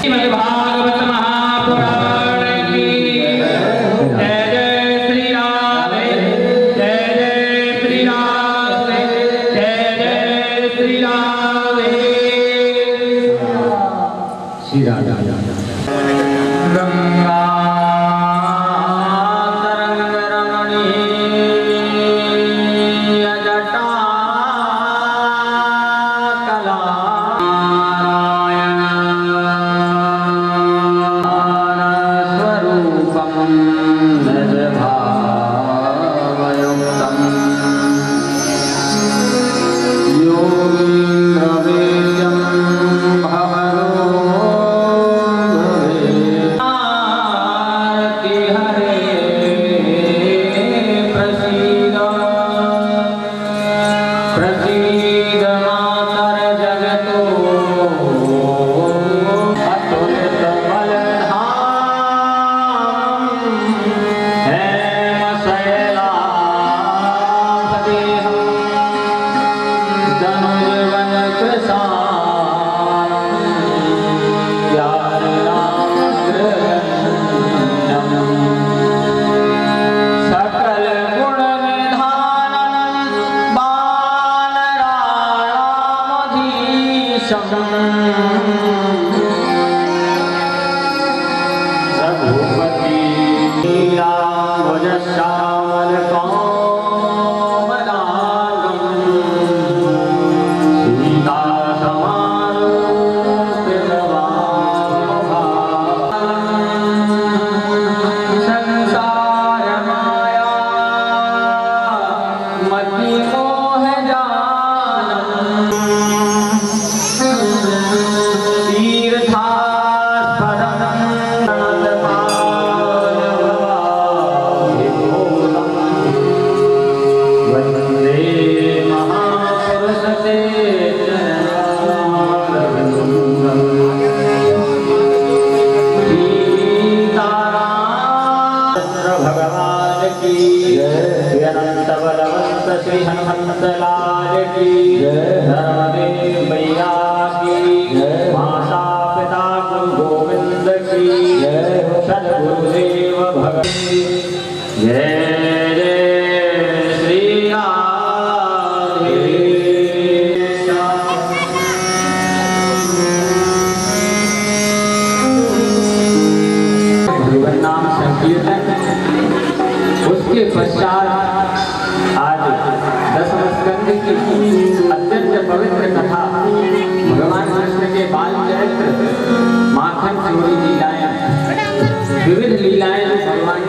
श्रीमद्भागवत महापुराण की जय जय श्री राधे जय जय श्री राधे जय जय श्री राधे श्री राधे गंगा श्री हनुमंत लाल की धर्मदेव मैया की माता पिता गुरु गोविंद की सद्गुरुदेव भगवान जय जय श्री राधे भगवान नाम संकीर्तन उसके पश्चात अत्यंत पवित्र कथा भगवान कृष्ण के बाल चरित्र माखन चोरी लीलाएं विविध लीलाएं भगवान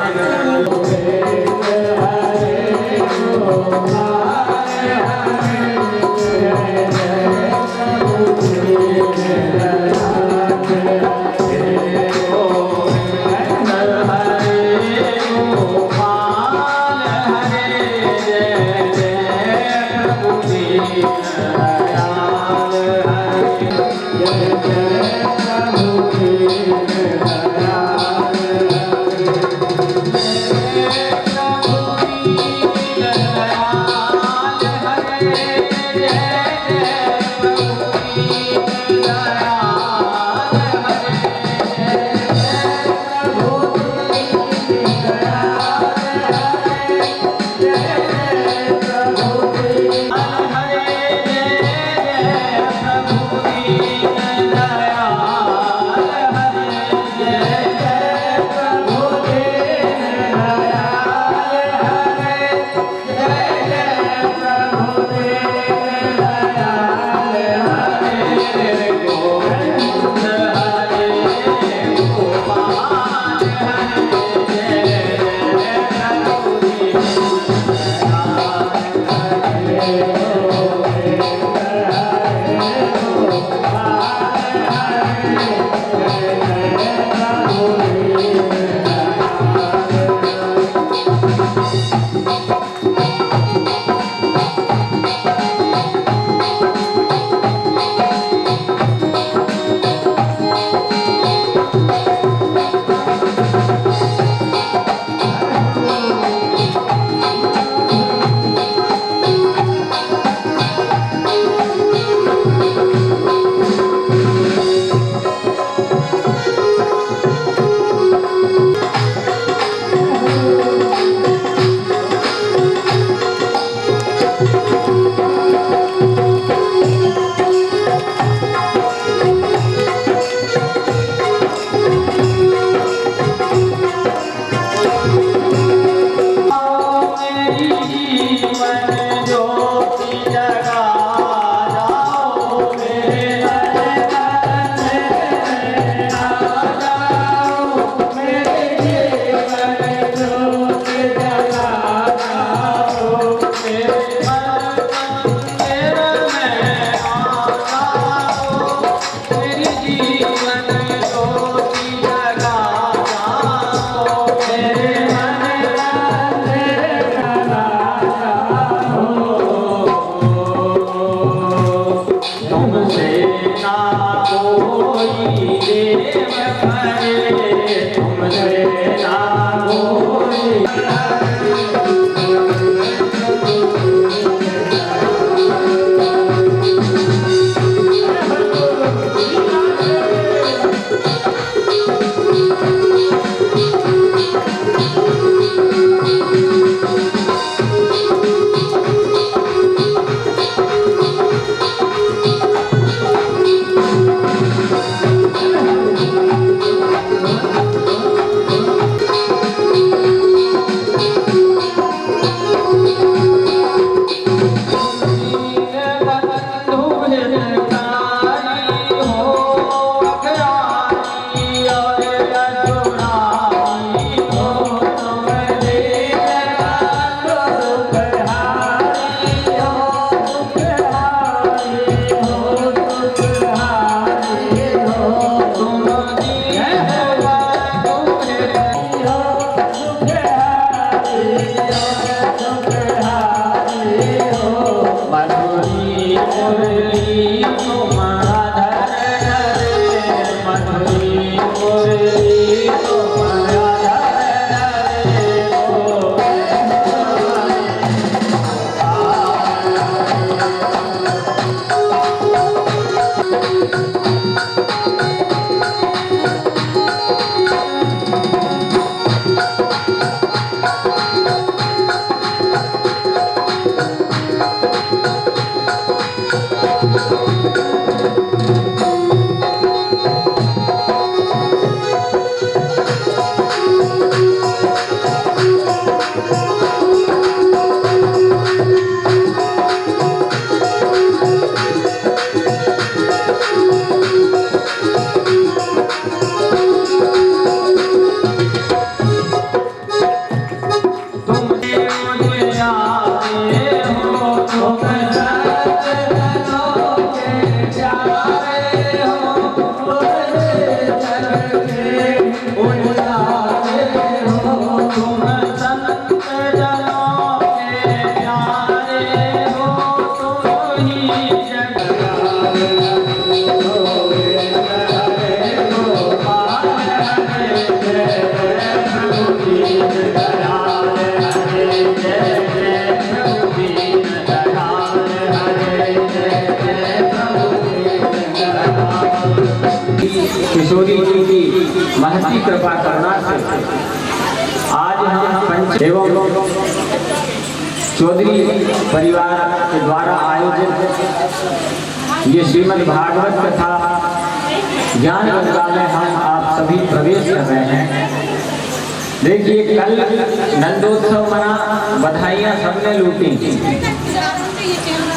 किशोरी जी की महती कृपा करुणा से आज हम पंच एवं चौधरी परिवार के द्वारा आयोजित ये श्रीमद् भागवत कथा ज्ञान गंगा में हम आप सभी प्रवेश कर रहे हैं। देखिए, कल नंदोत्सव मना, बधाइयाँ सबने लूटी।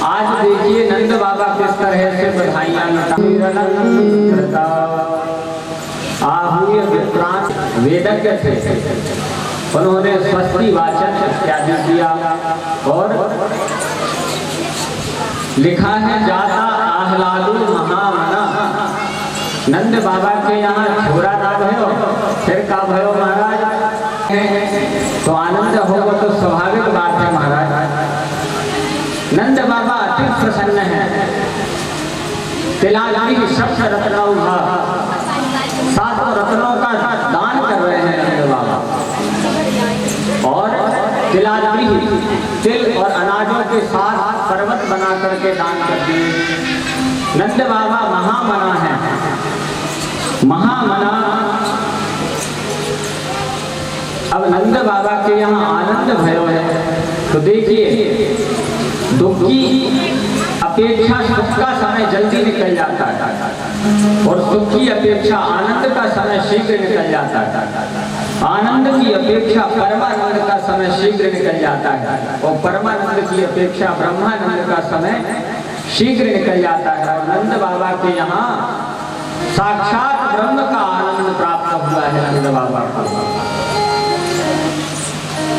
आज देखिए नंद बाबा किस तरह से बधाइयाँ लुटा। आहूय विप्रांत वेदज्ञ थे, उन्होंने स्वस्ति वाचन इत्यादि किया और लिखा है जाता आह्लादु महामना। नंद बाबा के यहाँ छोरा ना भयो, फिर का भयो महाराज, तो आनंद होगा तो स्वाभाविक बात है महाराज। नंद बाबा अति प्रसन्न है। तिलांजलि शब्द रत्नौघा, 7 रत्नों का दान कर रहे हैं नंद बाबा। और तिलांजलि तिल और अनाजों के साथ पर्वत बना करके दान कर दिए। नंद बाबा महामना है, महामना। अब नंद बाबा के यहाँ आनंद भयो है, तो देखिए दुख की अपेक्षा सुख का समय जल्दी निकल जाता है और सुख की अपेक्षा आनंद का समय शीघ्र निकल जाता है। आनंद की अपेक्षा परमानंद का समय शीघ्र निकल जाता है और परमानंद की अपेक्षा ब्रह्मानंद का समय शीघ्र निकल जाता है। और नंद बाबा के यहाँ साक्षात ब्रह्म का आनंद प्राप्त हुआ है नंद बाबा को।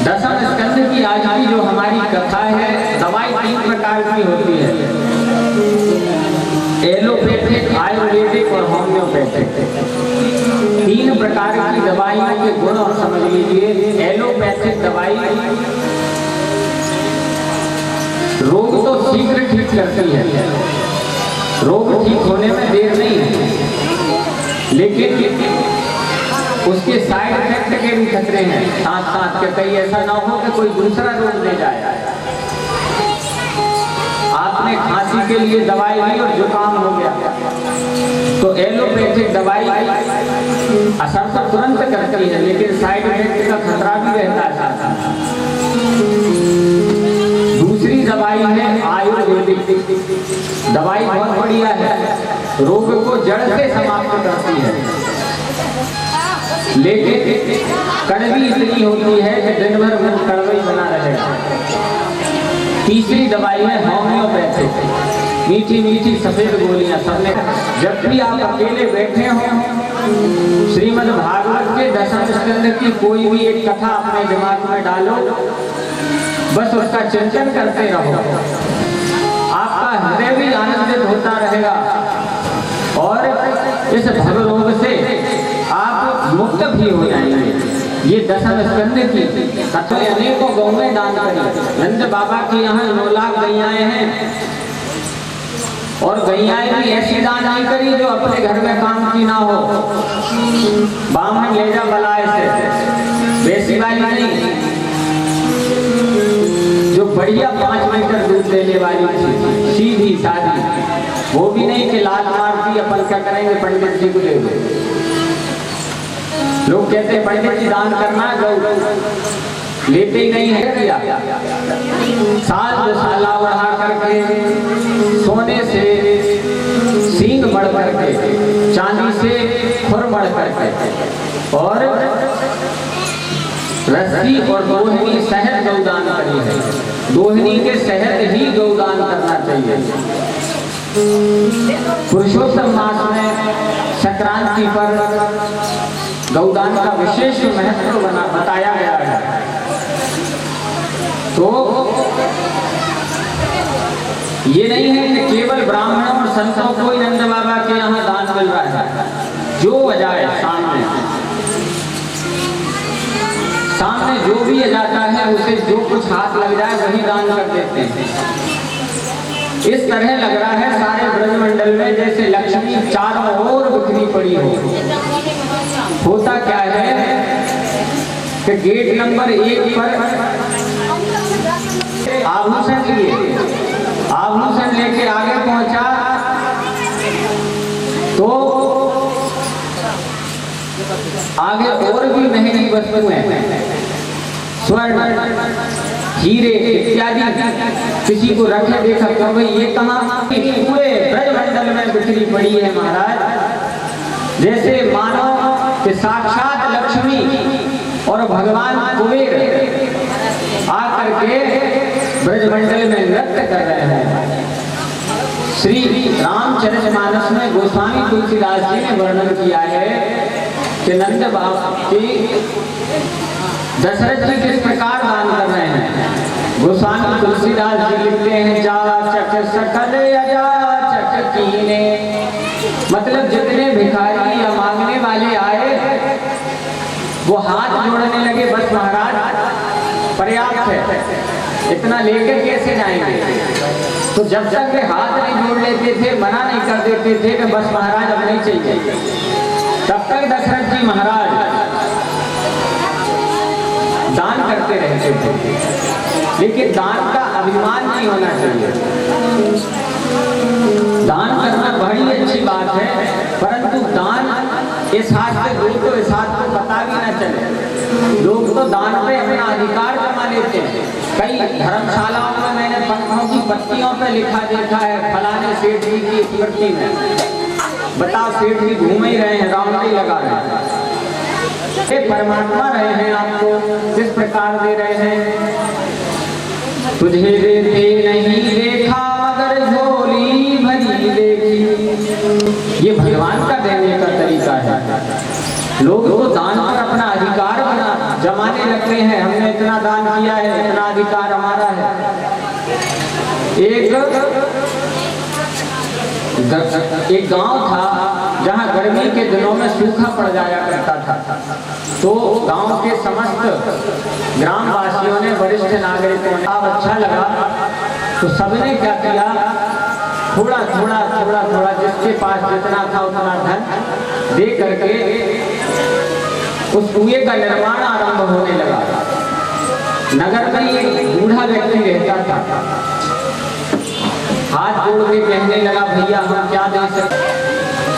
दशम स्कंद की आज की जो हमारी कथा है, दवाई 3 प्रकार की होती है, एलोपैथिक, आयुर्वेदिक और होम्योपैथिक। 3 प्रकार की दवाइयों के गुण और समझ लीजिए। एलोपैथिक दवाई रोग तो शीघ्र ठीक करती है, रोग ठीक होने में देर नहीं है, लेकिन उसके साइड इफेक्ट के भी खतरे हैं साथ साथ के। कहीं ऐसा ना हो कि कोई दूसरा रोग ले जाए। आपने खांसी के लिए दवाई ली और जुकाम हो गया, तो एलोपैथिक दवाई असर तो तुरंत करती है, लेकिन साइड इफेक्ट का खतरा भी रहता है साथ साथ। दूसरी दवाई है आयुर्वेदिक दवाई, बहुत बढ़िया है, रोग को जड़ से समाप्त करती है, लेकिन कड़वी इतनी होती है कि दिन भर मन कड़वी बना रहेगा। तीसरी दवाई है होम्योपैथिक, मीठी मीठी सफेद गोलियां सबने। जब भी आप अकेले बैठे हो, श्रीमद् भागवत के दशम स्कंद की कोई भी एक कथा अपने दिमाग में डालो, बस उसका चिंतन करते रहो, आपका हृदय भी आनंदित होता रहेगा और इस भवरोग से आप मुक्त भी हो जाएंगे। ये दशम स्कंद की कथा अनेकों गौएं दान करी। नंद बाबा के यहाँ 9 लाख गैयाएं हैं और गैयाएं भी ऐसी दान नहीं करी जो अपने घर में काम की ना हो, बामन ले जा बलाए से, वैसी वाली नहीं, जो बढ़िया 5 लीटर दूध देने वाली थी, सीधी सादी, वो भी नहीं कि लात मारती अपन क्या करेंगे पंडित जी को ले गए। लोग कहते हैं पंडित जी दान करना है, गौ लेते ही नहीं है। किया 7 साला बढ़ा करके, सोने से सींग बढ़ करके, चांदी से खुर बढ़ करके और रस्सी और दोहनी शहद गौदान करी है। दोहनी के शहद ही गौदान करना चाहिए। पुरुषोत्तम मास में संक्रांति पर गौदान का विशेष महत्व बताया गया है। तो ये नहीं है कि केवल ब्राह्मणों और संतों को ही नंद बाबा के यहाँ दान मिल रहा है। जो अजाए सामने जो भी आ जाता है उसे जो कुछ हाथ लग जाए वही दान कर देते हैं। इस तरह लग रहा है सारे ब्रजमंडल में जैसे लक्ष्मी चारों ओर बिखरी पड़ी हो। होता क्या है कि गेट नंबर 1 पर आभूषण लेके आगे पहुंचा तो आगे और भी महंगी वस्तुएं, स्वर्ण, हीरे इत्यादि किसी को रखे देखा तो भाई ये कहाँ, पूरे ब्रजमंडल में बिखरी पड़ी है महाराज। जैसे मानो कि साक्षात लक्ष्मी और भगवान कुबेर आकर के ब्रजमंडल में नृत्य कर रहे हैं। श्री रामचरितमानस में गोस्वामी तुलसीदास जी ने वर्णन किया है कि नंद बाबा की दशरथ जी किस प्रकार दान कर रहे हैं। गोस्वामी तुलसीदास जी लिखते हैं जाचक सकल अजाचक कीने, मतलब जितने भिखारी या मांगने वाले आए वो हाथ जोड़ने लगे, बस महाराज पर्याप्त है, इतना लेकर कैसे जाएंगे। तो जब तक वे हाथ नहीं जोड़ लेते थे, मना नहीं कर देते थे कि बस महाराज अब नहीं चाहिए, तब तक दशरथ जी महाराज दान करते रहते थे। लेकिन दान का अभिमान नहीं होना चाहिए। दान करना बड़ी अच्छी बात है, परंतु दान इस हाथ से दो तो इस हाथ को पता भी ना चले। लोग तो दान पे अपना अधिकार जमा लेते हैं। कई धर्मशालाओं में मैंने पंखों की पत्तियों पे लिखा देखा है फलाने सेठ जी की स्मृति में। बताओ, सेठ जी घूम ही रहे हैं, राउंड ही लगा रहे हैं। ये परमात्मा रहे हैं, आपको किस प्रकार दे रहे हैं। तुझे देते नहीं देखा मगर झोली भरी देखी, ये भगवान का देने का तरीका है। लोग तो दान पर अपना अधिकार जमाने लगते हैं, हमने इतना दान किया है, इतना अधिकार हमारा है। एक गांव था जहां गर्मी के दिनों में सूखा पड़ जाया करता था। तो गांव के समस्त ग्रामवासियों ने, वरिष्ठ नागरिकों ने, अब अच्छा लगा तो सबने क्या किया, थोड़ा थोड़ा जिसके पास जितना था उतना धन दे करके उस कुएं का निर्माण आरंभ होने लगा। नगर में एक बूढ़ा व्यक्ति रहता था, हाथ जोड़ के कहने लगा भैया हम क्या दे सकते।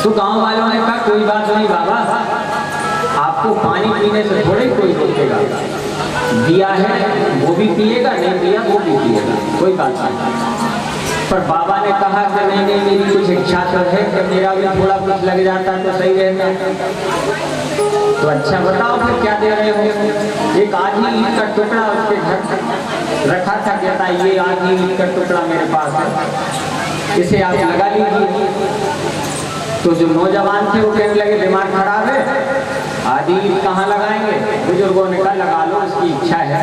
तो गांव वालों ने कहा कोई बात नहीं बाबा, आपको पानी पीने से थोड़े कोई रोकेगा, दिया है वो भी पिएगा, नहीं दिया वो भी पिएगा, कोई बात नहीं। पर बाबा ने कहा कि नहीं मेरी कुछ इच्छा तो है कि मेरा भी थोड़ा कुछ लग जाता तो सही रहता। तो अच्छा बताओ फिर क्या दे रहे हो। एक आधी ईंट का टुकड़ा उसके घर रखा था, कहता ये आधी ईंट का टुकड़ा मेरे पास है, इसे आप लगा लीजिए। तो जो नौजवान थे वो कहने लगे दिमाग खराब है, आधी ईंट कहाँ लगाएंगे। बुजुर्गों ने कहा लगा लो, उसकी इच्छा है,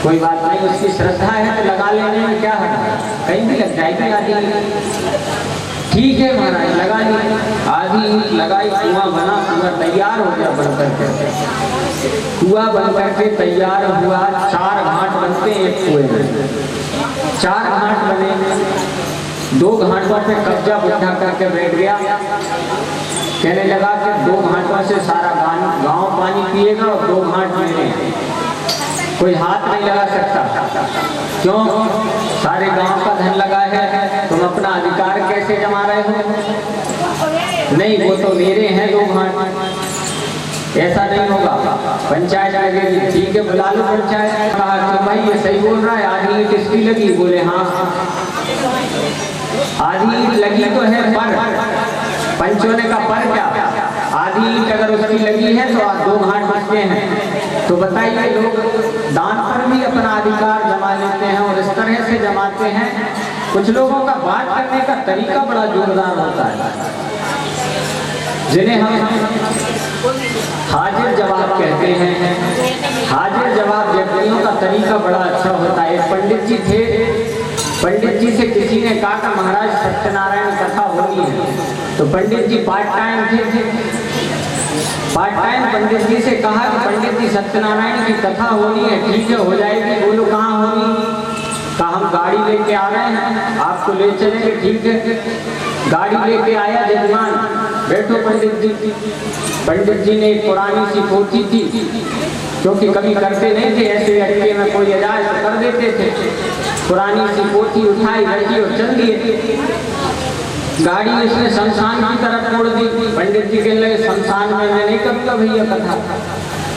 कोई बात नहीं, उसकी श्रद्धा है तो लगा लेने में क्या है, कहीं भी लग जाएगी आधी ईंट। ठीक है महाराज, लगा ली, आधी ईंट लगाई, कुआं बना, कुआं तैयार हो गया बनकर के। कुआं बनकर के तैयार हुआ, 4 घाट बनते हैं एक कुएं में, 4 घाट बने। 2 घाटों पे कब्जा बुझा करके बैठ गया, कहने लगा कि 2 घाटों से सारा गांव पानी पिएगा और 2 घाट मेरे, कोई हाथ नहीं लगा सकता। क्यों? सारे गांव का धन लगा है, तुम अपना अधिकार कैसे जमा रहे हो। नहीं वो तो मेरे हैं 2 घाट, ऐसा नहीं होगा, पंचायत लगेगी। ठीक है बुला लो पंचायत। कहा कि भाई ये सही बोल रहा है, आधी ईंट इसकी लगी। बोले हाँ आधी ईंट लगी तो है, पर पंचों ने कहा पर क्या, आधी ईंट अगर उसकी लगी है तो 2 घाट बचते हैं। तो बताइए लोग दान पर भी अपना अधिकार जमा लेते हैं और इस तरह से जमाते हैं। कुछ लोगों का बात करने का तरीका बड़ा जोरदार होता है, जिन्हें हम हाजिर जवाब कहते हैं। हाजिर जवाब व्यक्तियों का तरीका बड़ा अच्छा होता है। एक पंडित जी थे, पंडित जी से किसी ने कहा कि महाराज सत्यनारायण कथा होनी है। तो पंडित जी पार्ट टाइम थे, पार्ट टाइम पंडित जी से कहा कि पंडित जी सत्यनारायण की कथा होनी है, ठीक है हो जाएगी। बोलो कहाँ होनी? कहा हम गाड़ी लेके आ रहे हैं, आपको ले चलेंगे। ठीक है, गाड़ी लेके आया जजमान, बैठो पंडित जी। पंडित जी ने एक पुरानी सी पोथी थी, क्योंकि कभी करते नहीं थे ऐसे अटके में कोई अजाज तो कर देते थे। पुरानी सी पोथी उठाई, रखी और चल दिए। गाड़ी उसने शमशान की तरफ मोड़ दी। पंडित जी कहने लगे शमशान में मैं नहीं करूँगा भैया कथा।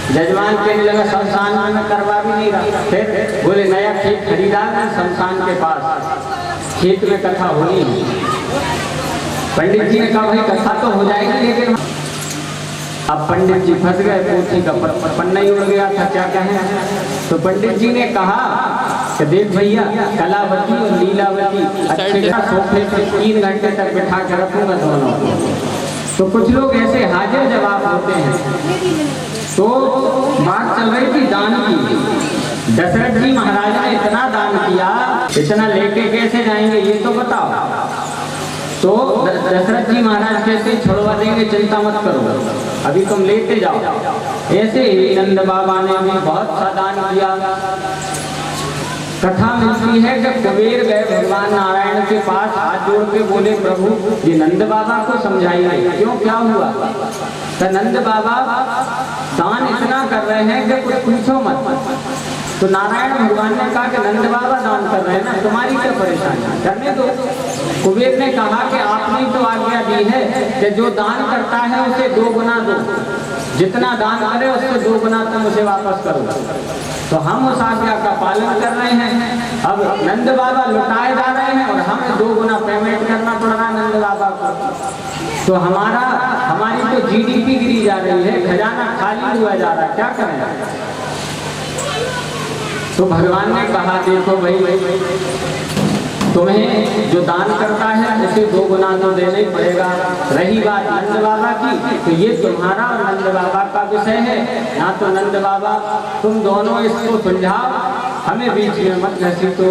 जजमान कहने लगा शमशान में करवा भी नहीं रहा। फिर बोले नया खेत खरीदा है शमशान के पास, खेत में कथा होनी है। पंडित जी ने कहा भाई कथा तो हो जाएगी, लेकिन अब पंडित जी फंस गए, पोथी का पन्ना ही उड़ गया था, क्या कहें। तो पंडित जी ने कहा कि देख भैया कलावती और लीलावती अच्छे सोफे पे 3 घंटे तक बिठा कर रखूंगा दोनों। तो कुछ लोग ऐसे हाजिर जवाब होते हैं। तो बात चल रही थी दान की। दशरथ जी महाराज ने इतना दान किया, इतना लेके कैसे जाएंगे ये तो बताओ। तो दशरथ जी महाराज कहते छुड़वा देंगे, चिंता मत करो, अभी तुम लेते जाओ। ऐसे ही नंद बाबा ने भी बहुत सा दान किया। कथा मिलती है कि कुबेर गए भगवान नारायण के पास, हाथ जोड़ के बोले प्रभु ये नंद बाबा को समझाइए क्यों, क्या हुआ। तो नंद बाबा दान इतना कर रहे हैं कि कुछ पूछो मत। तो नारायण भगवान ने कहा कि नंद बाबा दान कर रहे हैं ना, तुम्हारी क्या परेशानी, करने दो। कुबेर ने कहा कि आपने तो आज्ञा दी है कि जो दान करता है उसे 2 गुना दो, जितना दान करे उससे 2 गुना तुम उसे वापस करो। तो हम उस आज्ञा का पालन कर रहे हैं। अब नंद बाबा लुटाए जा रहे हैं और हमें 2 गुना पेमेंट करना पड़ रहा है नंद बाबा को। तो हमारी तो जीडीपी गिरी जा रही है, खजाना खाली हुआ जा रहा है, क्या करें। तो भगवान ने कहा देखो भाई तुम्हें जो दान करता है उसे 2 गुना तो देना ही पड़ेगा। रही बात नंद बाबा की, तो ये तुम्हारा और नंद बाबा का विषय है ना। तो नंद बाबा तुम दोनों इसको सुलझाओ, हमें बीच में मत घसीटो।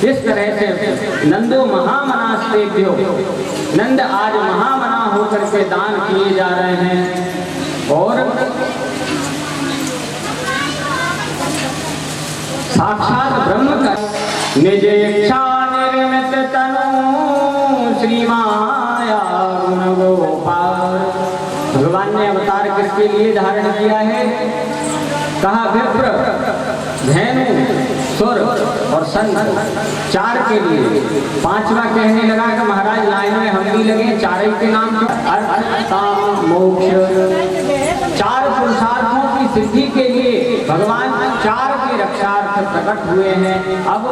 इस तरह से नंदो महामनास्तेभ्यो, नंद आज महामना होकर के दान किए जा रहे हैं। और साक्षात ब्रह्म का निज इच्छा निर्मित तनु श्री माया गुण गोपाल। भगवान ने अवतार किसके लिए धारण किया है? कहा विप्र, धेनु, सुर और संत, 4 के लिए। 5वां कहने लगा कि महाराज लाइन में हम भी लगे, 4 के नाम अर्थ काम मोक्ष। 4 पुरुषार्थों की सिद्धि के लिए भगवान 4 के रक्षार्थ प्रकट हुए हैं। अब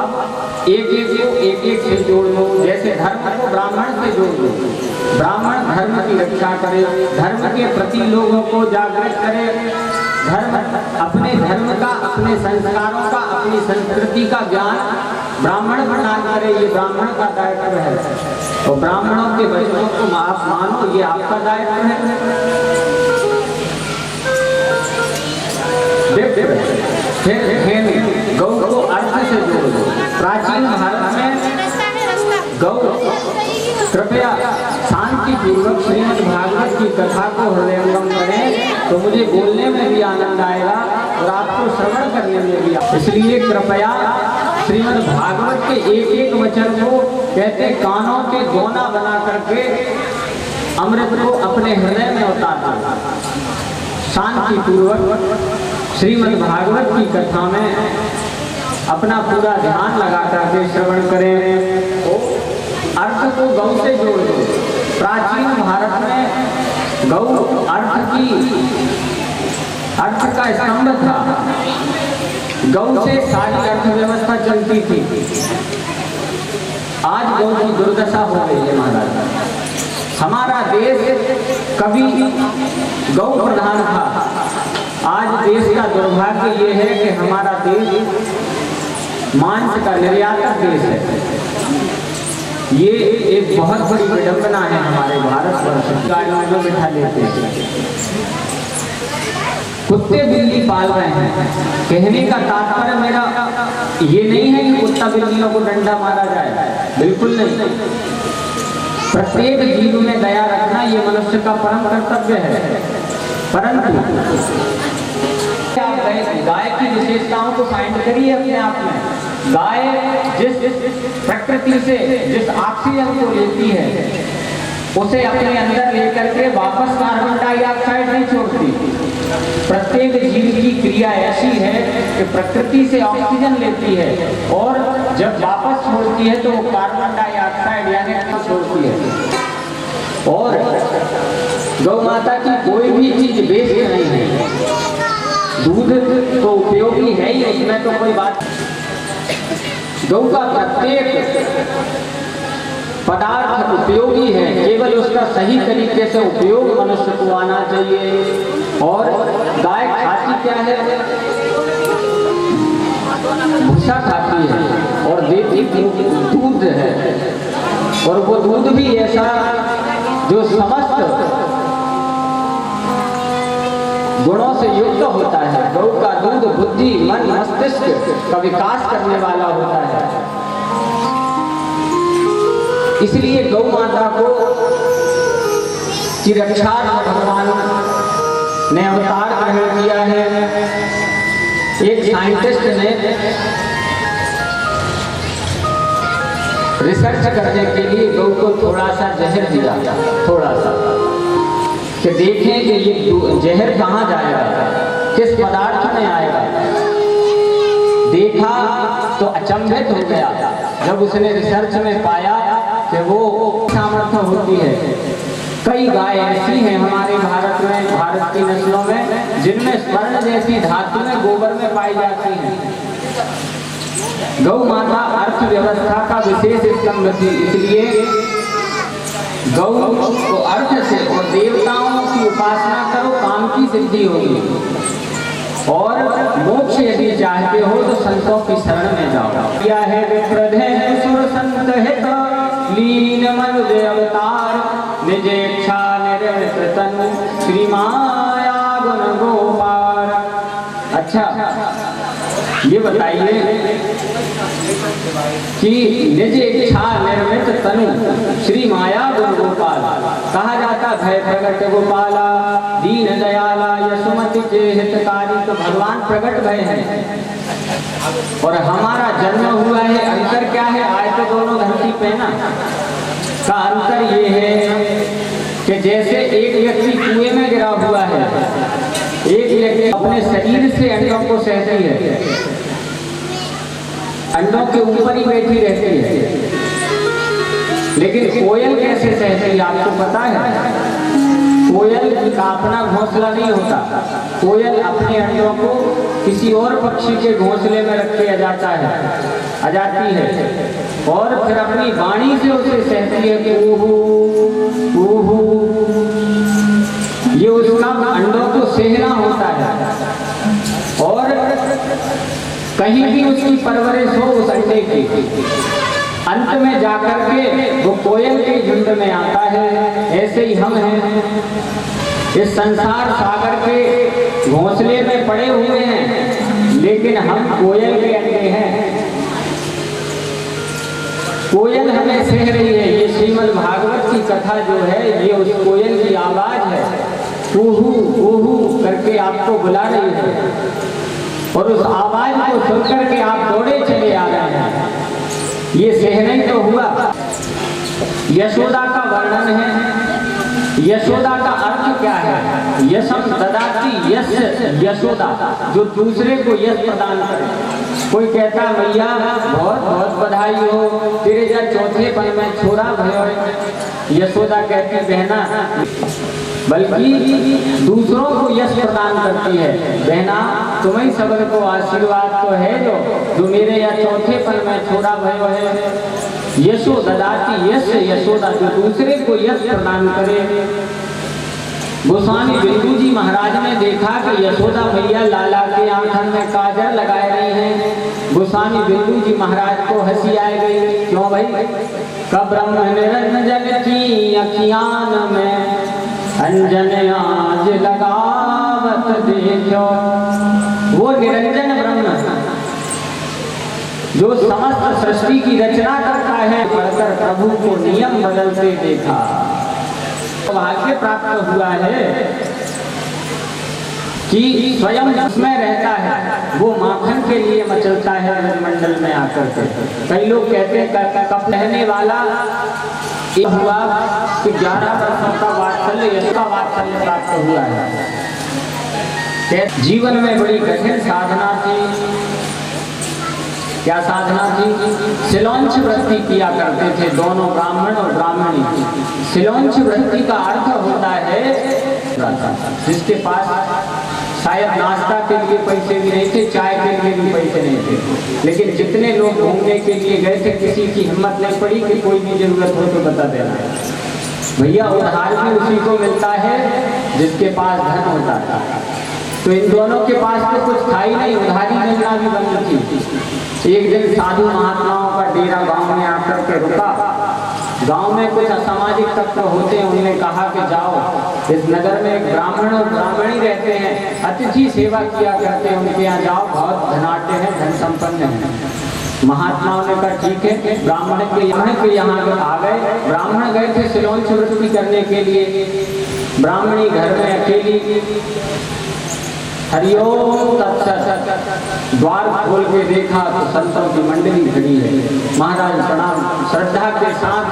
एक से जोड़ लो, जैसे धर्म को ब्राह्मण से जोड़ लो, ब्राह्मण धर्म की रक्षा करे, धर्म के प्रति लोगों को जागृत करे, धर्म अपने धर्म का, अपने संस्कारों का, अपनी संस्कृति का ज्ञान ब्राह्मण प्रदान करे, ये ब्राह्मण का दायित्व है। और ब्राह्मणों के वचनों को आप मानो, ये आपका दायित्व है। फिर गौ को अर्थ से जोड़ दो। प्राचीन भारत में गौ, कृपया शांति पूर्वक श्रीमद् भागवत की कथा को हृदयंगम करें तो मुझे बोलने में भी आनंद आएगा और आपको श्रवण करने में भी। इसलिए कृपया श्रीमद् भागवत के एक वचन को कहते कानों के दोना बना करके अमृत को अपने हृदय में उतार दो। शांति पूर्वक श्रीमद् भागवत की कथा में अपना पूरा ध्यान लगा करके श्रवण करें। अर्थ को गौ से जोड़ दो। प्राचीन भारत में गौ अर्थ का स्तंभ था। गौ से सारी अर्थव्यवस्था चलती थी। आज गौ की दुर्दशा हो गई है महाराज। हमारा देश कभी गौ प्रधान था, आज देश का दुर्भाग्य ये है कि हमारा देश मांस का निर्यातक देश है। ये एक बहुत बड़ी विडंबना है हमारे भारतवर्ष। गाड़ियों में बिठा लेते हैं, कुत्ते बिल्ली पाल रहे हैं। कहने का तात्पर्य मेरा ये नहीं है कि कुत्ता बिल्लियों को डंडा मारा जाए, बिल्कुल नहीं। प्रत्येक जीव में दया रखना ये मनुष्य का परम कर्तव्य है। परंतु आप गाय की विशेषताओं को फाइंड करिए अपने आप में। गाय जिस प्रकृति से जिस ऑक्सीजन को लेती है उसे अपने अंदर लेकर के वापस कार्बन डाइऑक्साइड नहीं छोड़ती। प्रत्येक जीव की क्रिया ऐसी है कि प्रकृति से ऑक्सीजन लेती है और जब वापस छोड़ती है तो वो कार्बन डाइऑक्साइड यानी छोड़ती है। और गौ माता की कोई भी चीज वेस्ट नहीं है। दूध तो उपयोगी है ही, उसमें तो कोई बात। गौ का प्रत्येक पदार्थ उपयोगी है, केवल उसका सही तरीके से उपयोग मनुष्य को आना चाहिए। और गाय खाती क्या है? भूसा खाती है और देती दूध है। और वो दूध भी ऐसा जो समस्त गुणों से युक्त होता है। गौ का दूध बुद्धि, मन, मस्तिष्क का विकास करने वाला होता है। इसलिए गौ माता को की रक्षा भगवान ने अवतार ग्रहण किया है। एक साइंटिस्ट ने रिसर्च करने के लिए गौ को थोड़ा सा जहर दिया, थोड़ा सा, कि देखें कि ये जहर कहाँ जाएगा, किस पदार्थ में आएगा। देखा तो अचंभित हो गया जब उसने रिसर्च में पाया कि वो सामर्थ्य होती है। कई गाय ऐसी हैं हमारे भारत में, भारत की नस्लों में, जिनमें स्वर्ण जैसी धातुएं गोबर में पाई जाती हैं। गौ माता अर्थव्यवस्था का विशेष स्तंभ थी, इसलिए गौ को अर्थ से और देवताओं की उपासना करो, काम की सिद्धि होगी। और मोक्ष यदि चाहते हो तो संतों की शरण में जाओ। क्या है विप्रधेन सुर संत हित, लीन मनुज अवतार, निज इच्छा निरत तनु, श्री माया गुण गोपाल। अच्छा, ये बताइए कि निज इच्छा निर्मित तनु, श्री माया गुण गोपाल कहा जाता। भय प्रगट गोपाला, दीन दयाला, यशोमति के हितकारी। तो भगवान प्रगट भय है और हमारा जन्म हुआ है। अंतर क्या है? आए तो दोनों धरती पे ना। का अंतर ये है कि जैसे एक व्यक्ति कुएं में गिरा हुआ है, एक व्यक्ति अपने शरीर से अंडों को सहती है, अंडों के ऊपर ही बैठी रहती है। लेकिन कोयल कैसे सहती है आपको पता है? कोयल का अपना घोंसला नहीं होता। कोयल अपने अंडों को किसी और पक्षी के घोंसले में रख के आ जाती है और फिर अपनी वाणी से उसे सहती है कि ऊहू ऊहू। ये उसका अंडों को सहना होता है और कहीं भी उसकी परवरिश हो उस अंडे की, अंत में जाकर के वो कोयल के झुंड में आता है। ऐसे ही हम हैं, इस संसार सागर के घोंसले में पड़े हुए हैं, लेकिन हम कोयल के अंडे हैं। कोयल हमें सह रही है। ये श्रीमद् भागवत की कथा जो है, ये उस कोयल की आवाज है। ऊहू ऊहू करके आपको बुला रही है और उस आवाज को सुनकर के आप दौड़े चले आ रहे हैं। ये सहना ही तो हुआ। यशोदा का वर्णन है। यशोदा का अर्थ क्या है? यशम ददाती यश यशोदा, जो दूसरे को यश प्रदान करे। कोई कहता मैया बहुत बहुत बधाई हो, तेरे जा चौथे पन में छोरा भयो। यशोदा कहती बहना, बल्कि दूसरों को यश प्रदान करती है। बहना तुम्हें सबल को आशीर्वाद तो है जो मेरे या चौथे पन में छोरा भयो है। यशो ददाती यश यशोदा, जो दूसरे को यश प्रदान करे। गोस्वामी बिंदु जी महाराज ने देखा कि यशोदा मैया लाला के आंखन में काजल लगाए रही हैं। गोस्वामी बिंदु जी महाराज को हंसी आ गई। क्यों भाई? ब्रह्म निरंजन की अखियान में अंजन आज लगावत मत देखो। वो निरंजन ब्रह्म जो समस्त सृष्टि की रचना करता है, पढ़कर प्रभु को नियम बदलते देखा। भाग्य प्राप्त हुआ है कि स्वयं उसमें रहता है, वो माखन के लिए मचलता है ब्रजमंडल में आकर के। कई लोग कहते हैं कप रहने वाला ये हुआ कि 11 वर्षों का वात्सल्य, इसका वात्सल्य प्राप्त हुआ है। जीवन में बड़ी कठिन साधना थी। क्या साधना थी? सिलोंच वृत्ति किया करते थे दोनों ब्राह्मण और ब्राह्मणी। सिलोंच वृत्ति का अर्थ होता है जिसके पास शायद नाश्ता के लिए पैसे भी नहीं थे, चाय के लिए भी पैसे नहीं थे, लेकिन जितने लोग घूमने के लिए गए थे किसी की हिम्मत नहीं पड़ी कि कोई भी जरूरत हो तो बता देना। भैया उधार भी उसी को मिलता है जिसके पास धन होता था। तो इन दोनों के पास तो कुछ था ही नहीं, उधारी मिलना भी बंद थी। एक दिन साधु महात्माओं का डेरा गांव में आकर के रुका। गांव में कुछ असामाजिक तत्व होते हैं, उन्होंने कहा कि जाओ, इस नगर में एक ब्राह्मण और ब्राह्मणी रहते हैं, अतिथि सेवा किया करते हैं, उनके यहाँ जाओ, बहुत धनाट्य हैं, धन संपन्न हैं। महात्माओं ने कहा ठीक है। ब्राह्मण के यहाँ आ गए। ब्राह्मण गए थे सिलोंच वृत्ति करने के लिए, ब्राह्मणी घर में अकेली। हरिओम तत्सत। द्वार खोल के देखा तो संतों की मंडली खड़ी है। महाराज प्रणाम, श्रद्धा के साथ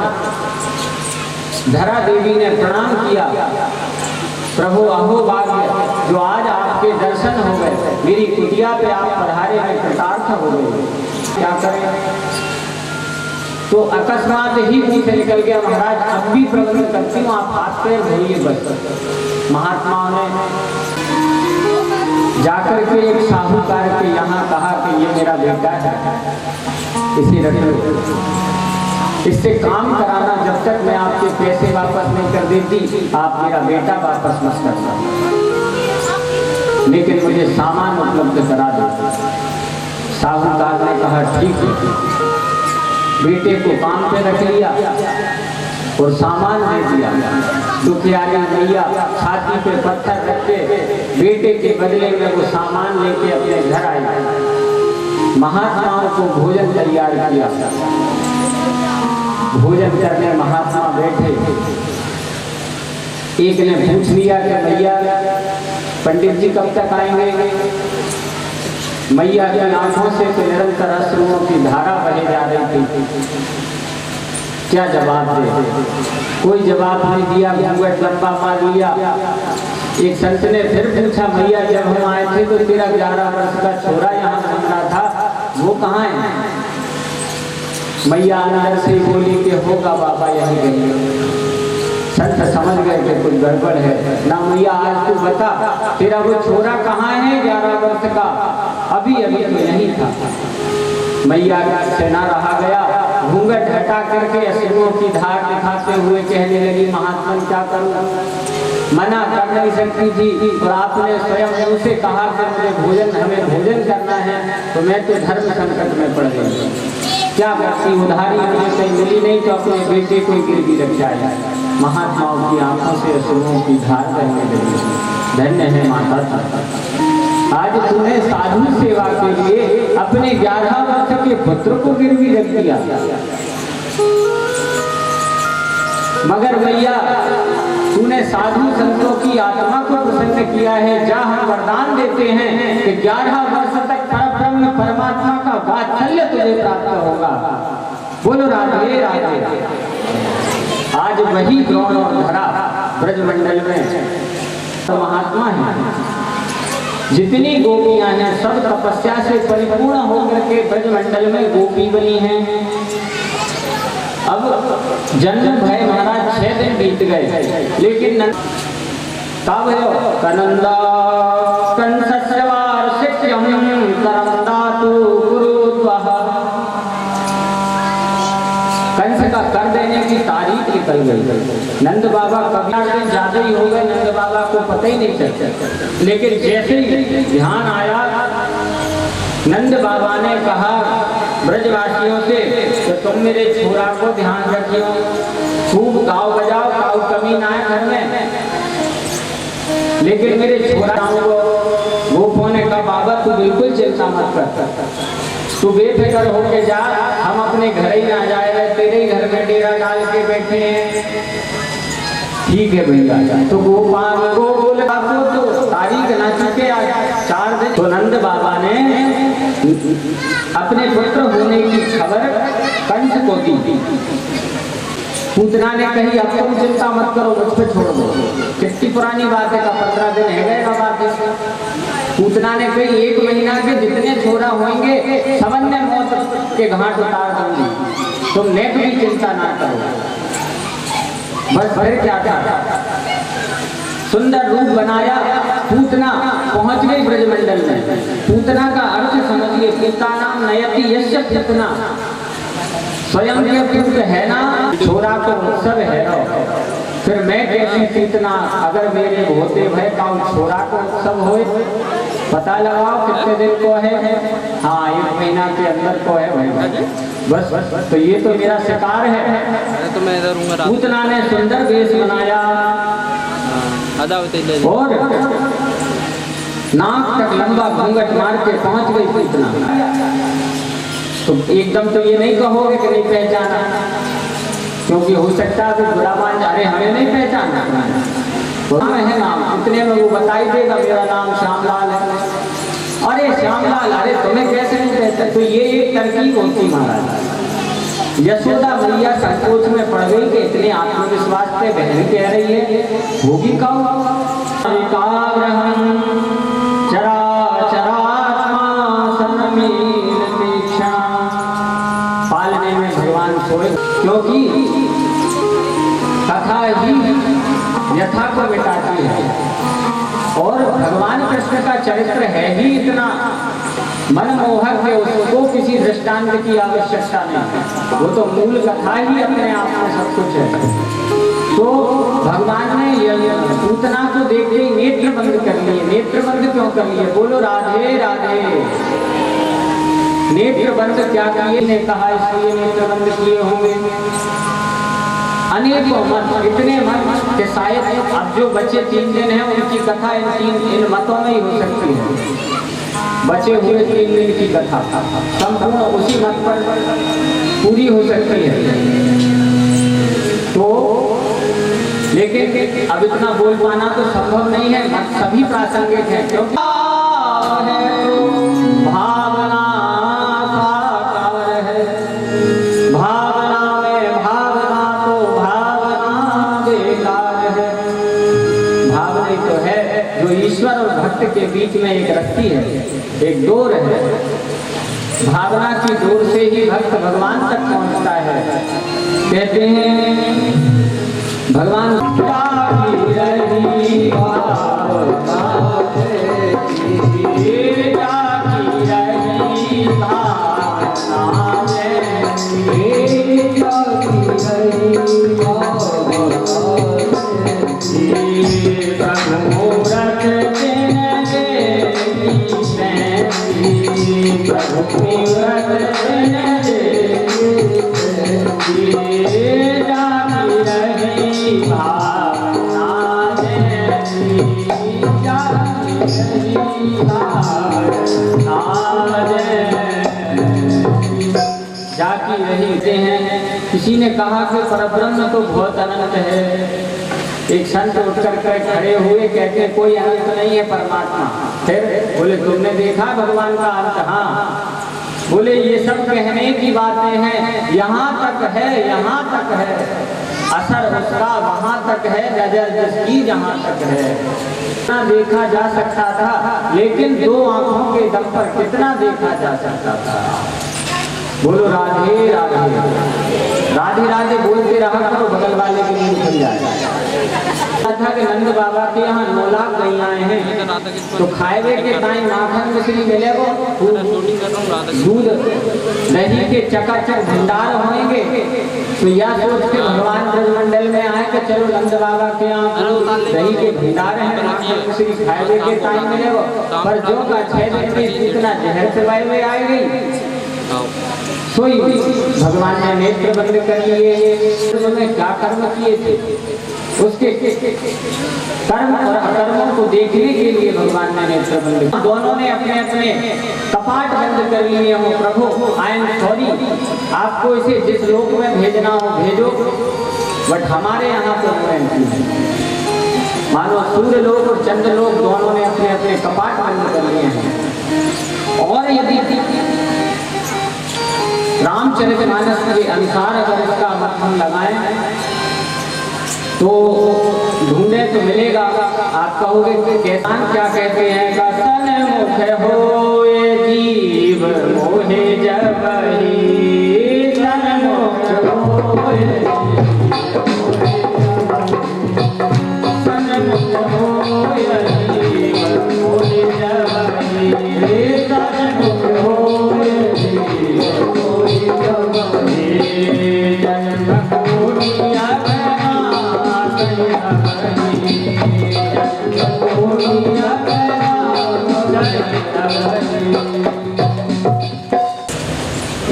धरा देवी ने प्रणाम किया। प्रभु अहो भाग्य जो आज आपके दर्शन हो गए, मेरी कुटिया पे आप पधारे में कृतार्थ हो गए, क्या करें? तो अकस्मात ही मुंह से निकल गया, महाराज अब भी प्रबंध करती हूँ, आप हाथ पैर धोइए बस। महात्माओं ने जाकर के एक साहूकार के यहाँ कहा कि ये मेरा बेटा है, इसे रख लो, इससे काम कराना, जब तक मैं आपके पैसे वापस नहीं कर देती आप मेरा बेटा वापस मत करना, लेकिन मुझे सामान उपलब्ध करा दो। साहूकार ने कहा ठीक है। बेटे को काम पे रख लिया और सामान दे दिया। दुखियारी मैया छाती पे पत्थर रख के बेटे के बदले में वो सामान लेके अपने घर आई। महात्माओं को भोजन तैयार किया। भोजन करने महात्मा बैठे। एक ने पूछ लिया कि भैया पंडित जी कब तक आएंगे? मैया की आंखों से तो निरंतर अश्रुओं की धारा बहे जा रही थी। क्या जवाब दे? कोई जवाब नहीं दिया। घूंघट लंबा मार लिया। एक संत ने फिर पूछा, भैया जब हम आए थे तो तेरा 11 वर्ष का छोरा यहाँ घूम रहा था, वो कहाँ है? मैया अंदर से ही बोली कि होगा बाबा यही गई। संत समझ गए कि कुछ गड़बड़ है। ना मैया आज तू बता तेरा वो छोरा कहाँ है 11 वर्ष का? अभी अभी तो यही था। मैया से ना रहा गया, घूंघट हटा करके अश्रुओं की धार दिखाते हुए कहने लगी, महात्मा क्या करूं? मना कर नहीं सकती थी और आपने स्वयं उनसे कहा कि मुझे भोजन, हमें भोजन करना है, तो मैं तो धर्म संकट में पड़ गई। क्या करती? उधारी मुझे कहीं मिली नहीं तो अपने बेटे को गिरवी रख जाए। महात्माओं की आंखों से अश्रुओं की धार बहने लगी। धन्य है माता, आज तूने साधु सेवा के लिए अपने 11 वर्ष के पुत्र को गिरवी रख दिया। मगर भैया तूने साधु संतों की आत्मा को प्रसन्न किया है। जा हम वरदान देते हैं कि 11 वर्ष तक परब्रह्म परमात्मा का वात्सल्य तुझे प्राप्त होगा। बोलो राधे राधे। आज वही द्रोण और धरा ब्रजमंडल में महात्मा है। जितनी गोपियां हैं सब तपस्या से परिपूर्ण होकर के ब्रजमंडल में गोपी बनी हैं। अब जन्म भय महाराज 6 दिन बीत गए, लेकिन कब कनंदा कंसस्य वार्षिक्यम करंदातु गुरुद्वः। कंस का कर देने की तारीख निकल गई। नंद बाबा कभी 8 दिन ज्यादा ही हो गए, नंद बाबा को पता ही नहीं चलता। लेकिन जैसे ही ध्यान आया, नंद बाबा ने कहा ब्रजवासियों से तो तुम मेरे छोरा को ध्यान रखियो, खूब गाओ बजाओ, गाओ कमी ना है घर में। लेकिन मेरे छोरा गोपों ने कहा बाबा तू बिल्कुल चिंता मत कर, तू बेफिक्र होके जा, हम अपने घर ही ना जाए, तेरे ही घर में डेरा डाल के बैठे हैं। ठीक है भैया। तो गोकुल बाबू तो तारीख ना चुके आज 4 दिन। तो नंद बाबा ने अपने पुत्र होने की खबर कंस को दी। पूतना ने कही अब तुम चिंता मत करो, मुझ पे छोड़ दो। कितनी पुरानी बात है का 15 दिन है गए ना बात है। पूतना ने कही 1 महीना के जितने छोरा होंगे सबने मौत के घाट उतार दूंगी, तुम नेक भी चिंता ना करो। बस फिर क्या था, सुंदर रूप बनाया, पूतना पहुंच गई ब्रजमंडल में। पूतना का अर्थ समझिए, पिता नाम नयति यस्य पूतना, स्वयं के पुत्र है ना, छोरा तो सब है रो। फिर मैं कैसी पूतना, अगर मेरे होते भय का छोरा को सब होए। पता लगाओ कितने दिन को है। हाँ 1 महीना के अंदर को है भाई। बस तो ये तो मेरा शिकार है। तो मैं इधर हूँ। पूतना ने सुंदर वेश बनाया और नाक तक लंबा घूंघट मार के पहुंच गई पूतना। तो एकदम तो ये नहीं कहोगे कि नहीं पहचाना, क्योंकि हो सकता है तो बुरा मान जा रहे हमें नहीं पहचाना। तो है नाम, इतने में वो बताई देगा मेरा नाम श्यामलाल है। अरे श्यामलाल, अरे तुम्हें कैसे नहीं पहचान। तो ये एक तरकीब होती महाराज। यशोदा मैया संकोच में पड़ गई कि इतने आत्मविश्वास से बहन कह रही है, होगी कौन। पालने में भगवान सोए, क्योंकि कथा ही यथा को मिटाती है। और भगवान कृष्ण का चरित्र है ही इतना मनमोहक है, उसको किसी दृष्टांत की आवश्यकता नहीं। वो तो मूल कथा ही अपने आप में सब कुछ है। तो भगवान ने पूतना को देखते ही नेत्र बंद कर लिए। नेत्र बंद क्यों कर लिए, बोलो राधे राधे। नेत्र बंद क्या किए, ने कहा इसलिए नेत्र बंद किए होंगे। अनेकों मत, इतने मत कि शायद अब जो बचे 3 दिन हैं उनकी कथा इन मतों में ही हो सकती है। बचे हुए 3 दिन की कथा संपूर्ण उसी मत पर पूरी हो सकती है। तो लेकिन अब इतना बोल पाना तो संभव नहीं है, सभी प्रासंगिक है, क्योंकि भावना साकार है। भावना में भावना तो भावना बेकार है। भावना ही तो है जो ईश्वर और भक्त के बीच में एक रस्सी है, एक डोर है। भावना की डोर से ही भक्त भगवान तक पहुंचता है। कहते हैं भगवान जाकी रहते हैं। किसी ने कहा कि परब्रह्म तो बहुत अनंत है। एक संत उठकर खड़े हुए, कहते हैं कोई अनंत नहीं है परमात्मा। फिर बोले तुमने देखा भगवान का अंत। हाँ। बोले ये सब कहने की बातें हैं, यहाँ तक है, यहाँ तक है, असर उसका वहाँ तक है, नजर जिसकी जहाँ तक है। कितना देखा जा सकता था, लेकिन 2 आंखों के दम पर कितना देखा जा सकता था। बोलो राधे राधे। राधे राधे बोलते रहा करो, बगल वाले के मुंह खुल जाए। था कि नंद बाबा के यहाँ 9 लाख गैयाएं हैं, तो खाए के टाइम माखन मिश्री मिले वो दूध दही के चकाचक भंडार होंगे। तो यह सोच के भगवान ब्रजमंडल में आए कि चलो नंद बाबा के यहाँ दही के भंडार हैं, माखन मिश्री खाए के टाइम मिले वो। पर जो का 6 दिन में इतना जहर से वायु में आई गई, सोई भगवान ने नेत्र बंद कर लिए। उन्होंने क्या कर्म किए थे, उसके कर्म और अकर्मों को देखने के लिए भगवान ने नेत्र बंद किए। दोनों ने अपने अपने कपाट बंद कर लिए हो। प्रभु आई एम सॉरी, आपको इसे जिस लोक में भेजना हो भेजो, बट हमारे यहाँ तो एंट्री है। मानो सूर्य लोक और चंद्र लोक दोनों ने अपने अपने कपाट बंद कर लिए हैं। और यदि रामचरितमानस के अनुसार अगर इसका मत हम लगाएं तो ढूंढे तो मिलेगा। आप कहोगे कि कैसान क्या कहते हैं, सन्मुख होए जीव मोहे जबहि, सन्मुख होए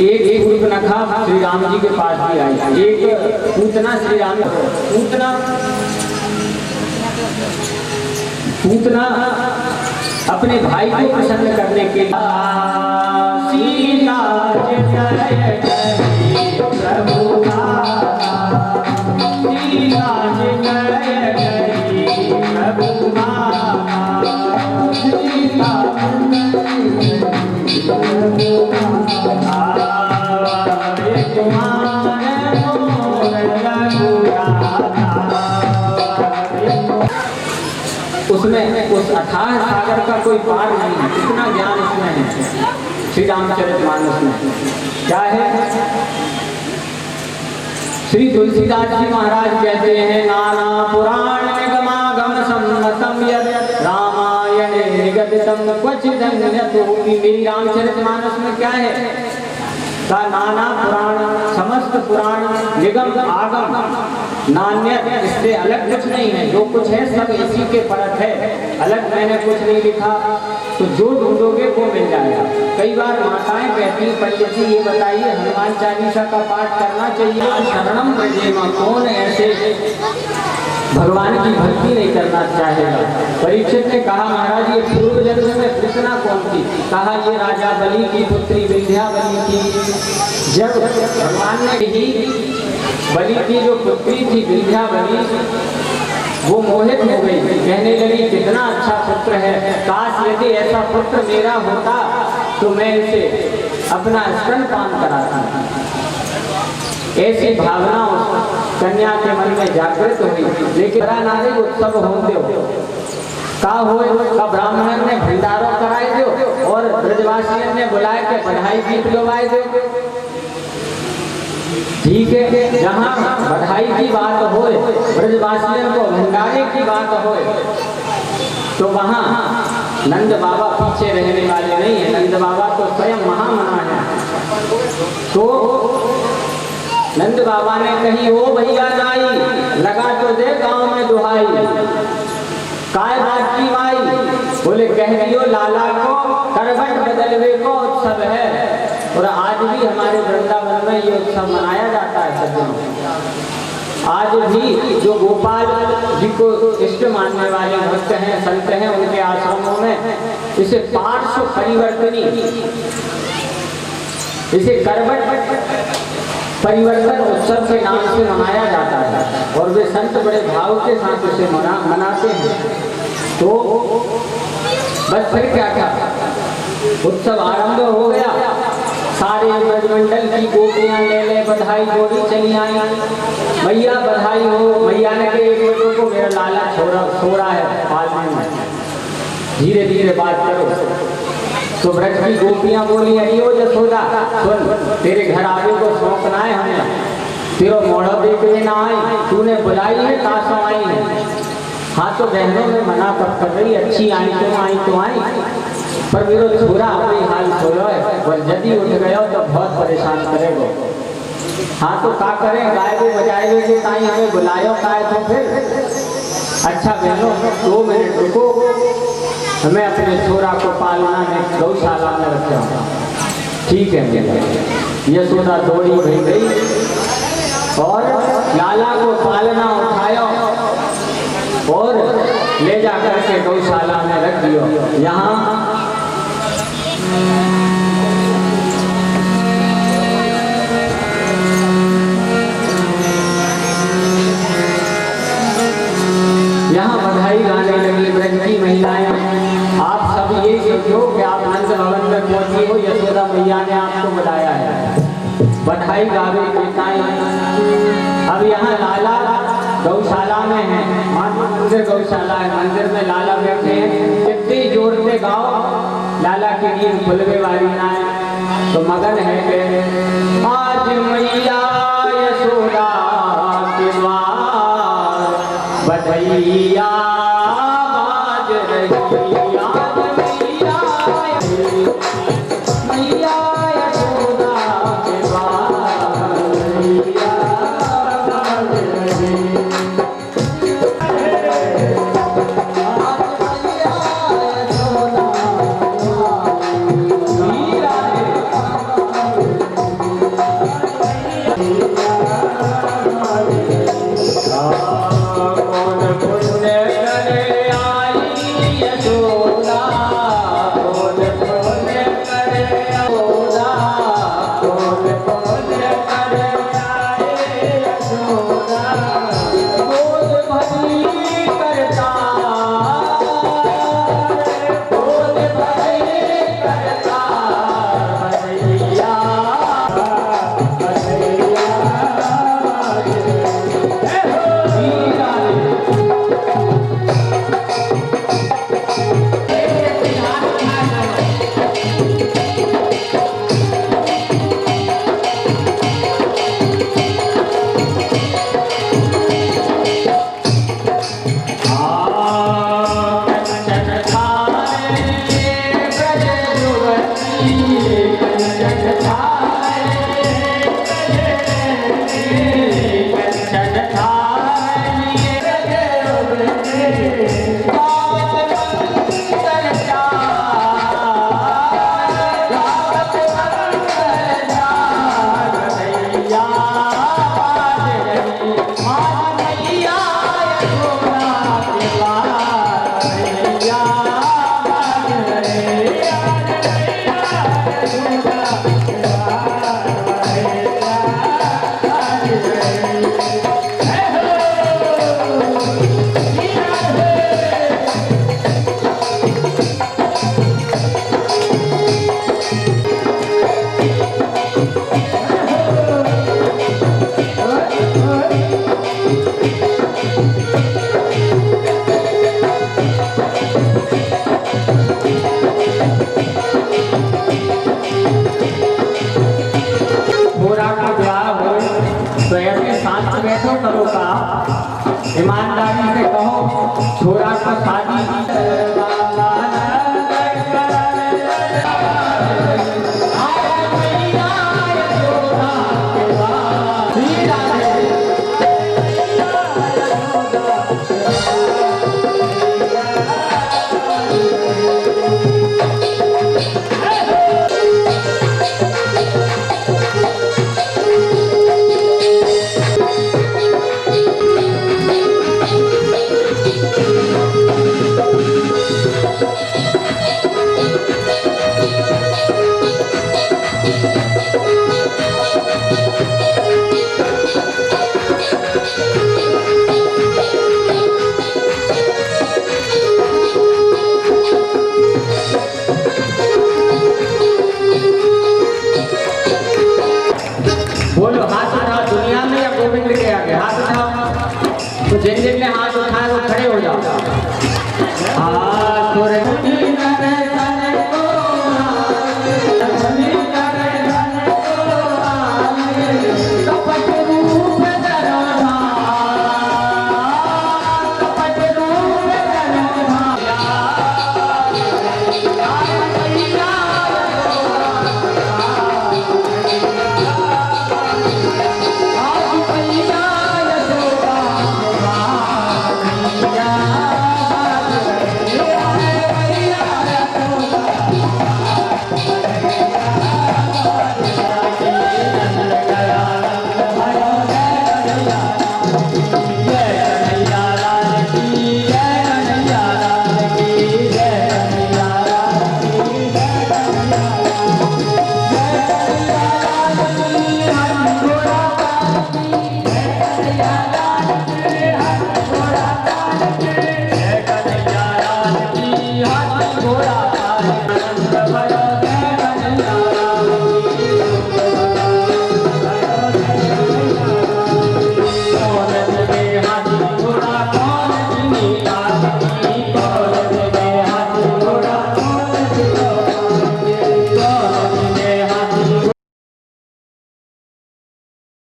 एक पूतनखा श्री राम जी के पास भी आई। एक पूतना श्री राम पूतना अपने भाई को प्रसन्न करने के लिए सीता जय जय प्रभु का, सीता जय जय प्रभु का, सीता उसमें उस अथाह सागर का कोई पार नहीं है, इतना ज्ञान उसमें है। श्री रामचरितमानस में क्या है, श्री तुलसीदास जी महाराज कहते हैं, नाना पुराण निगमागम सम्मतम यद रामायणे निगदितम क्वचिदन्यतो। मेरी रामचरितमानस में क्या है, का नाना पुराण, समस्त पुराण, निगम आगम, नान्यत, इससे अलग कुछ नहीं है। जो कुछ है सब इसी के परत है, अलग मैंने कुछ नहीं लिखा। तो जो ढूंढोगे वो मिल जाएगा। कई बार माताएं कहती हैं, पंडित जी ये बताइए हनुमान चालीसा का पाठ करना चाहिए, शरणम ब्रजेमा, कौन ऐसे भगवान की भक्ति नहीं करना चाहेगा। परीक्षित ने कहा, महाराज ये पूर्व जन्म में कृष्णा कौन थी? कहा ये राजा बलि की पुत्री विंध्यावली थी। जब भगवान ने ही बलि की जो पुत्री थी विंध्यावली, वो मोहित हो गई, कहने लगी कितना अच्छा पुत्र है, काश यदि ऐसा पुत्र मेरा होता तो मैं इसे अपना स्तनपान कराता। ऐसी भावना उस कन्या के मन में जागृत हुई। लेकिन नारी उत्सव होते हो का हो, ब्राह्मण ने भंडारा कराए दो और ब्रजवासियों ने बुलाए के बधाई गीत गवाए दो। ठीक है, जहाँ बधाई की बात हो, ब्रजवासियों को भंडारे की बात हो, तो वहाँ नंद बाबा पीछे रहने वाले नहीं है। नंद बाबा तो स्वयं महामना है। तो नंद बाबा ने कही, ओ भैया नाई लगा तो दे गांव में दुहाई, काय बात की माई? बोले कह दियो लाला को करवट बदलवे को उत्सव है। और आज भी हमारे वृंदावन में ये उत्सव मनाया जाता है सज्जनों। आज भी जो गोपाल जी को इष्ट मानने वाले भक्त हैं, संत हैं, उनके आश्रमों में इसे पार्श्व परिवर्तनी, इसे करवट परिवर्तन उत्सव के नाम से मनाया जाता है। और वे संत बड़े भाव के साथ इसे मनाते हैं। तो बस फिर क्या क्या, उत्सव आरंभ हो गया। सारे ब्रजमंडल की गोपियां ले ले बधाई जोड़ी चली आई। मैया बधाई हो। मैया ने कहा, एक बच्चों को मेरा लाला सो रहा है पालने में, धीरे धीरे बात करो। तो ब्रज की गोपियां बोली, अरियो यशोदा सुन, तेरे घर आवे को शौकना है हमें, तेरो मोड़ा देखने ना आई, तूने बुलाई है तासो आई है। हाँ तो बहनों में मना कर रही, अच्छी आई तो आई, पर मेरा छोरा अपनी हाल छोड़ो है, और यदि उठ गया तो बहुत परेशान करेगा। हाँ तो क्या करें, गाय को बजाए कि ताई हमें बुलायो काय तो फिर। अच्छा बहनों 2 मिनट रुको, हमें अपने छोरा को पालना में गौशाला में रखा। ठीक है, यशोदा दौड़ी भई गई और लाला को पालना उठाया और ले जा करके गौशाला में रख दियो। यहाँ बधाई गाने लगी ब्रज की महिलाएं। आप सब ये समझो कि आप नंद भवन में पहुंची हो, यशोदा मैया ने आपको बुलाया है, बधाई गावे बेटाएं। अब यहाँ लाला गौशाला में है, मंदिर गौशाला है, मंदिर में लाला बैठे हैं। कितनी जोर से गाओ, लाला की नींद खुलवे वाली ना है। तो मगन है कि आज मैया यशोदा के द्वार बधैया बाज रही, आज मैया यशोदा के द्वार बधैया बाज रही। ईमानदारी से कहो, छोरा